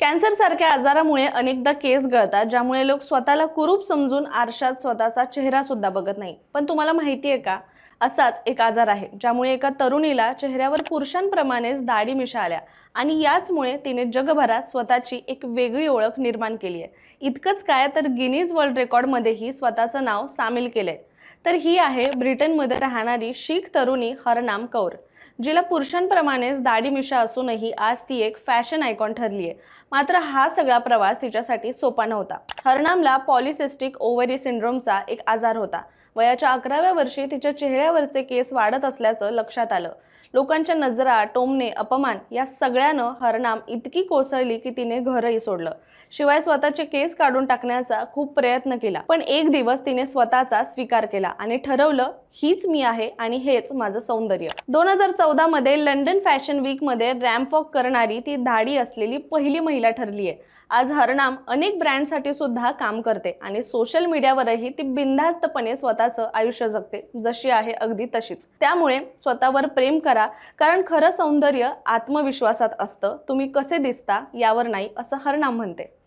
Cancer सारख्या आजारामुळे अनेकदा केस गळतात, ज्यामुळे लोक स्वतःला कुरूप समजून आरशात स्वतःचा चेहरा सुद्धा बघत नाही. पण तुम्हाला माहिती आहे का, असाच एक आजार आहे ज्यामुळे एका तरुणीला चेहऱ्यावर पुरुषांप्रमाणेच दाढी मिशा आल्या आणि याचमुळे तिने जगभरात स्वतःची एक वेगळी ओळख निर्माण केली आहे. इतकंच काय, तर गिनीज वर्ल्ड रेकॉर्डमध्येही स्वतःचं नाव सामील केलंय. तर ही आहे ब्रिटनमध्ये राहणारी शीख तरुणी हरनाम कौर, जिला पुरुषांप्रमाणेच दाढी मिशा असूनही आज ती एक फॅशन आयकॉन ठरली आहे. मात्र हा सगळा प्रवास तिच्यासाठी सोपा नव्हता. हरनामला पॉलिसिस्टिक ओव्हरी सिंड्रोमचा एक आजार होता. वयाच्या 11व्या वर्षी तिच्या चेहऱ्यावरचे केस वाढत असल्याचं लक्षात आलं. लोकांच्या नजरा, टोमणे, अपमान या सगळ्यानं हरनाम इतकी कोसळली की तिने घरही सोडलं. शिवाय स्वतःचे केस काढून टाकण्याचा खूप प्रयत्न केला. पण एक दिवस तिने स्वतःचा स्वीकार केला आणि ठरवलं, हीच मी आहे आणि हेच माझं सौंदर्य. 2014 मध्ये लंडन फॅशन वीक मध्ये रॅम्प वॉक करणारी ती दाढी असलेली पहिली महिला ठरली आहे. आज हरनाम अनेक ब्रँडसाठी सुद्धा काम करते आणि सोशल मीडियावरही ती बिनधास्तपणे स्वतःचं आयुष्य जगते, जशी आहे अगदी तशीच. त्यामुळे स्वतःवर प्रेम करा, कारण खरं सौंदर्य आत्मविश्वासात असतं. तुम्ही कसे दिसता यावर नाही, असं हरनाम म्हणते.